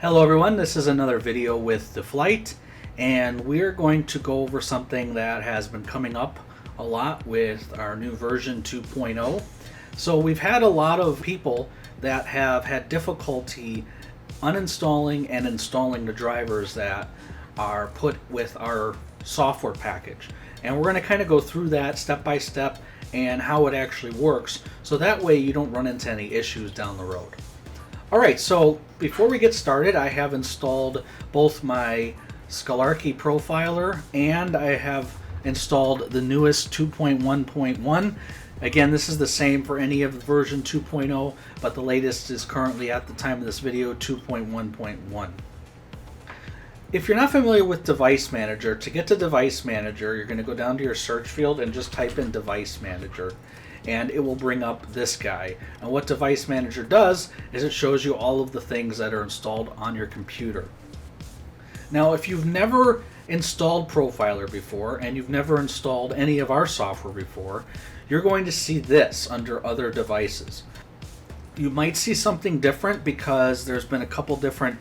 Hello everyone, this is another video with DeFlight, and we're going to go over something that has been coming up a lot with our new version 2.0. So we've had a lot of people that have had difficulty uninstalling and installing the drivers that are put with our software package. And we're going to kind of go through that step by step and how it actually works, so that way you don't run into any issues down the road. Alright, so before we get started, I have installed both my Skalarki Profiler and I have installed the newest 2.1.1. Again, this is the same for any of version 2.0, but the latest is currently, at the time of this video, 2.1.1. If you're not familiar with Device Manager, to get to Device Manager, you're going to go down to your search field and just type in Device Manager, and it will bring up this guy. And what Device Manager does is it shows you all of the things that are installed on your computer. Now, if you've never installed Profiler before and you've never installed any of our software before, you're going to see this under Other Devices. You might see something different because there's been a couple different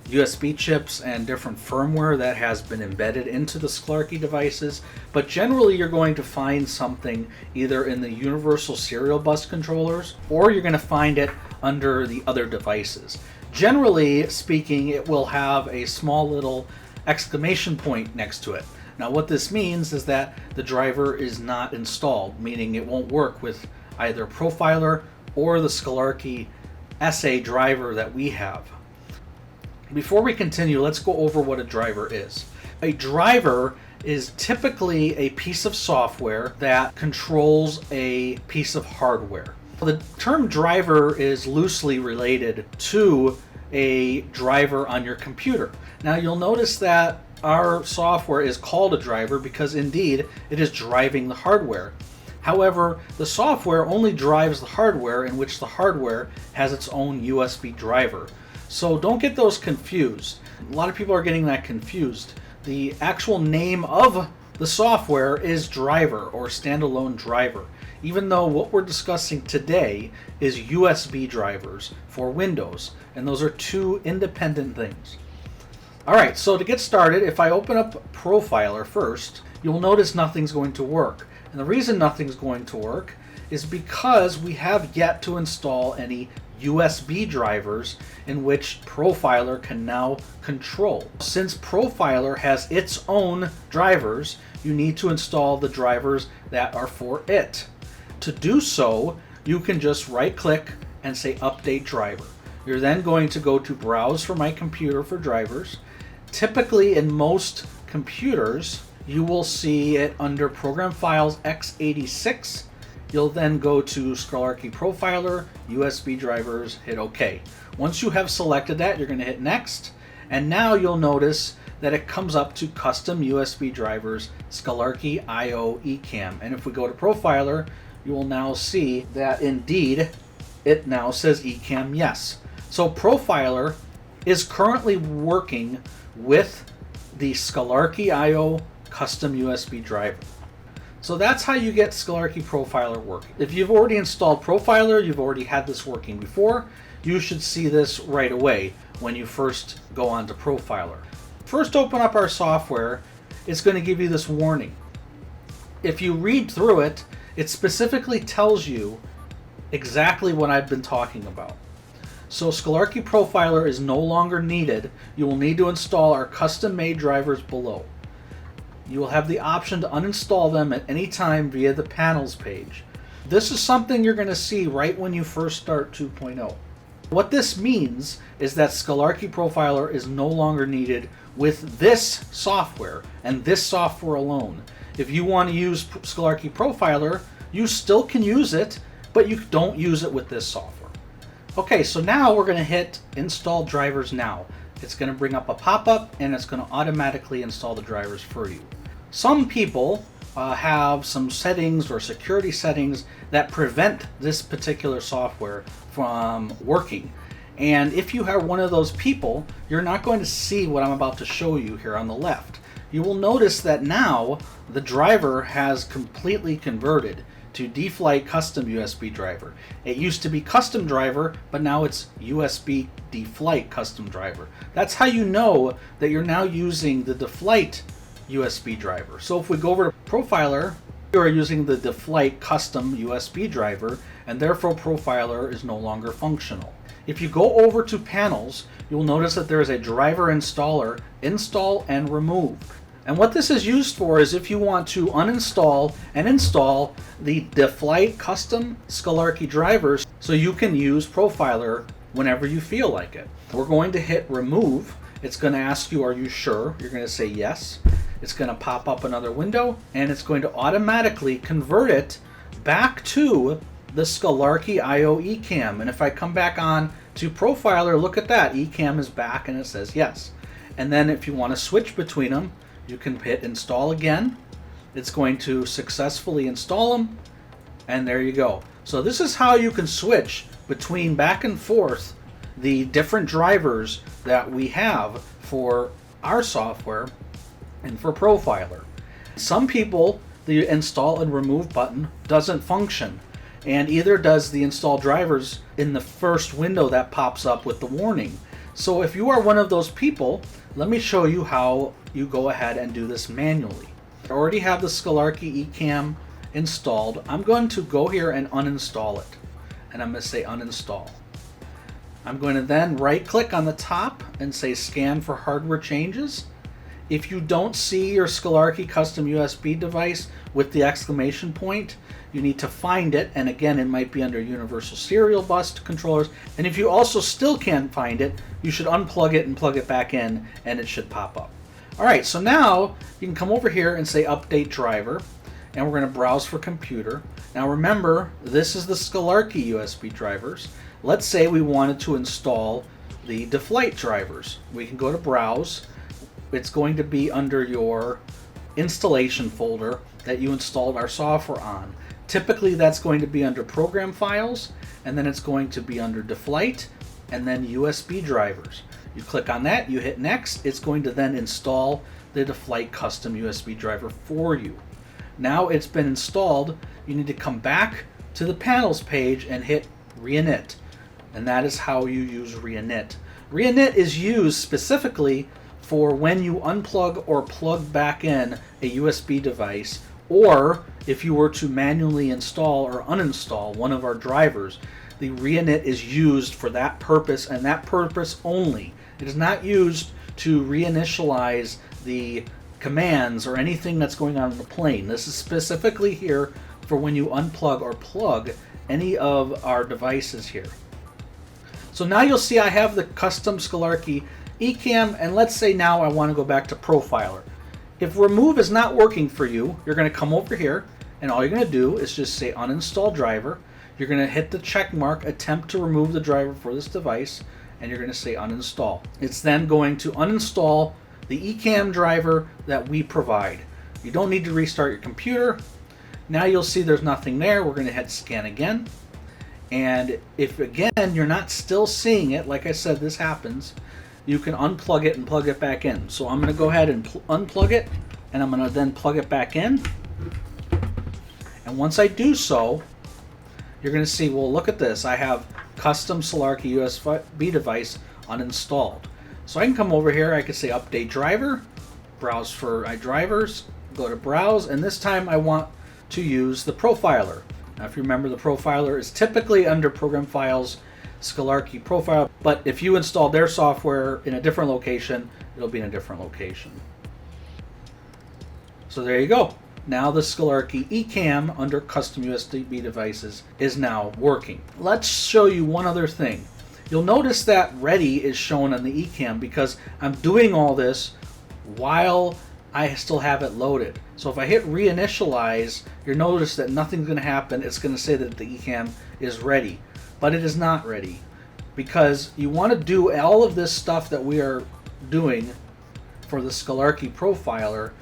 USB chips and different firmware that has been embedded into the Skalarki devices, but generally you're going to find something either in the universal serial bus controllers, or you're going to find it under the other devices. Generally speaking, it will have a small little exclamation point next to it. Now what this means is that the driver is not installed, meaning it won't work with either Profiler or the Skalarki SA driver that we have. Before we continue, let's go over what a driver is. A driver is typically a piece of software that controls a piece of hardware. The term driver is loosely related to a driver on your computer. Now you'll notice that our software is called a driver because indeed it is driving the hardware. However, the software only drives the hardware, in which the hardware has its own USB driver. So don't get those confused. A lot of people are getting that confused. The actual name of the software is driver or standalone driver, even though what we're discussing today is USB drivers for Windows, and those are two independent things. Alright, so to get started, if I open up Profiler first, you'll notice nothing's going to work. And the reason nothing's going to work is because we have yet to install any USB drivers in which Profiler can now control. Since Profiler has its own drivers, you need to install the drivers that are for it. To do so, you can just right-click and say Update Driver. You're then going to go to Browse for my computer for drivers. Typically in most computers, you will see it under Program Files x86. You'll then go to Skalarki Profiler, USB drivers, hit OK. Once you have selected that, you're going to hit Next, and now you'll notice that it comes up to Custom USB Drivers, Skalarki IO Ecamm. And if we go to Profiler, you will now see that indeed it now says Ecamm Yes. So Profiler is currently working with the Skalarki IO Custom USB driver. So that's how you get Skalarki Profiler working. If you've already installed Profiler, you've already had this working before, you should see this right away when you first go onto Profiler. First open up our software, it's going to give you this warning. If you read through it, it specifically tells you exactly what I've been talking about. So Skalarki Profiler is no longer needed. You will need to install our custom-made drivers below. You will have the option to uninstall them at any time via the panels page. This is something you're going to see right when you first start 2.0. What this means is that Skalarki Profiler is no longer needed with this software and this software alone. If you want to use Skalarki Profiler, you still can use it, but you don't use it with this software. Okay, so now we're going to hit Install Drivers Now. It's going to bring up a pop-up and it's going to automatically install the drivers for you. Some people have some settings or security settings that prevent this particular software from working. And if you are one of those people, you're not going to see what I'm about to show you here on the left. you will notice that now the driver has completely converted to DeFlight custom USB driver. It used to be custom driver, but now it's USB DeFlight custom driver. That's how you know that you're now using the DeFlight USB driver. So if we go over to Profiler, you are using the DeFlight custom USB driver, and therefore Profiler is no longer functional. If you go over to Panels, you'll notice that there is a driver installer, install and remove. And what this is used for is if you want to uninstall and install the DeFlight custom Skalarki drivers so you can use Profiler whenever you feel like it. We're going to hit remove. It's going to ask you, are you sure? You're going to say yes. It's going to pop up another window, and it's going to automatically convert it back to the Skalarki IO eCam. And if I come back on to Profiler, look at that. eCam is back and it says yes. And then if you want to switch between them, you can hit install again. It's going to successfully install them, and there you go. So this is how you can switch between back and forth the different drivers that we have for our software and for Profiler. Some people, the install and remove button doesn't function, and either does the install drivers in the first window that pops up with the warning. So if you are one of those people, let me show you how you go ahead and do this manually. I already have the Skalarki eCam installed. I'm going to go here and uninstall it, and I'm going to say uninstall. I'm going to then right click on the top and say scan for hardware changes. If you don't see your Skalarki custom USB device with the exclamation point, you need to find it, and again, it might be under Universal Serial Bus controllers. And if you also still can't find it, you should unplug it and plug it back in, and it should pop up. All right, so now you can come over here and say update driver, and we're going to browse for computer. Now remember, this is the Skalarki USB drivers. Let's say we wanted to install the DeFlight drivers. We can go to browse. It's going to be under your installation folder that you installed our software on. Typically that's going to be under program files, and then it's going to be under DeFlight, and then USB drivers. You click on that, you hit next, it's going to then install the DeFlight custom USB driver for you. Now it's been installed, you need to come back to the panels page and hit reinit, and that is how you use reinit. Reinit is used specifically for when you unplug or plug back in a USB device, or if you were to manually install or uninstall one of our drivers. The reinit is used for that purpose and that purpose only. It is not used to reinitialize the commands or anything that's going on in the plane. This is specifically here for when you unplug or plug any of our devices here. So now you'll see I have the custom Skalarki eCam, and let's say now I want to go back to Profiler. If remove is not working for you, you're going to come over here, and all you're going to do is just say uninstall driver. You're going to hit the check mark, attempt to remove the driver for this device, and you're going to say uninstall. It's then going to uninstall the eCam driver that we provide. You don't need to restart your computer. Now you'll see there's nothing there. We're going to hit scan again. And if again you're not still seeing it, like I said, this happens, you can unplug it and plug it back in. So I'm going to go ahead and unplug it, and I'm going to then plug it back in. And once I do so, you're going to see, well, look at this. I have custom Skalarki USB device uninstalled. So I can come over here, I can say update driver, browse for drivers, go to browse, and this time I want to use the Profiler. Now if you remember, the Profiler is typically under program files, Skalarki Profiler, but if you install their software in a different location, it'll be in a different location. So there you go. Now the Skalarki eCam under custom USB devices is now working. Let's show you one other thing. You'll notice that ready is shown on the eCam because I'm doing all this while I still have it loaded. So if I hit reinitialize, you'll notice that nothing's going to happen. It's going to say that the eCam is ready, but it is not ready because you want to do all of this stuff that we are doing for the Skalarki Profiler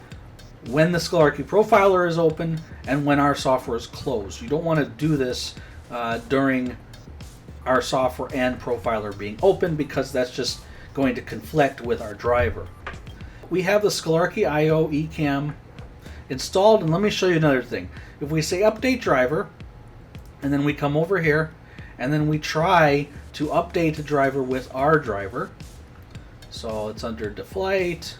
when the Skalarki Profiler is open and when our software is closed. You don't want to do this during our software and Profiler being open because that's just going to conflict with our driver. We have the Skalarki IO eCam installed, and let me show you another thing. If we say update driver, and then we come over here, and then we try to update the driver with our driver. So it's under DeFlight,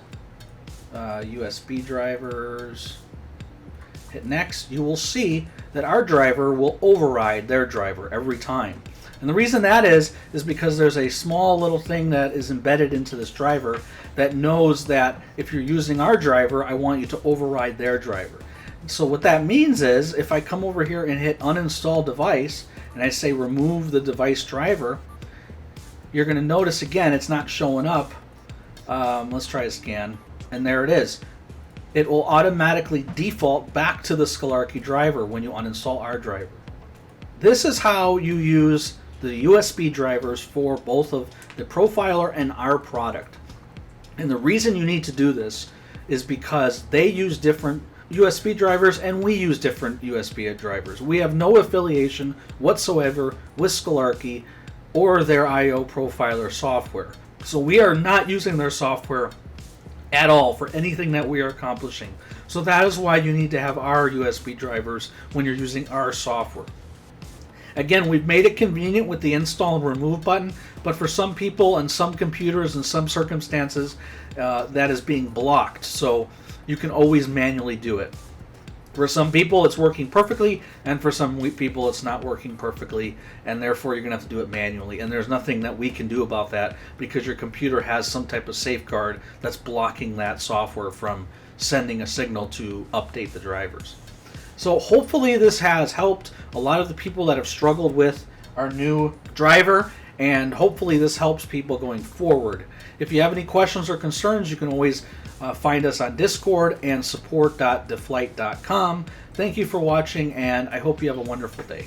USB drivers. Hit next. You will see that our driver will override their driver every time. And the reason that is because there's a small little thing that is embedded into this driver that knows that if you're using our driver, I want you to override their driver. So what that means is if I come over here and hit uninstall device and I say remove the device driver, you're going to notice again it's not showing up. Let's try a scan, and there it is. It will automatically default back to the Skalarki driver when you uninstall our driver. This is how you use the USB drivers for both of the Profiler and our product. And the reason you need to do this is because they use different USB drivers and we use different USB drivers. We have no affiliation whatsoever with Skalarki or their IO Profiler software. So we are not using their software at all for anything that we are accomplishing. So that is why you need to have our USB drivers when you're using our software. Again, we've made it convenient with the install and remove button, but for some people and some computers and some circumstances, that is being blocked. So you can always manually do it. For some people, it's working perfectly, and for some people, it's not working perfectly, and therefore you're going to have to do it manually. And there's nothing that we can do about that because your computer has some type of safeguard that's blocking that software from sending a signal to update the drivers. So hopefully this has helped a lot of the people that have struggled with our new driver, and hopefully this helps people going forward. If you have any questions or concerns, you can always find us on Discord and support.deflight.com. Thank you for watching, and I hope you have a wonderful day.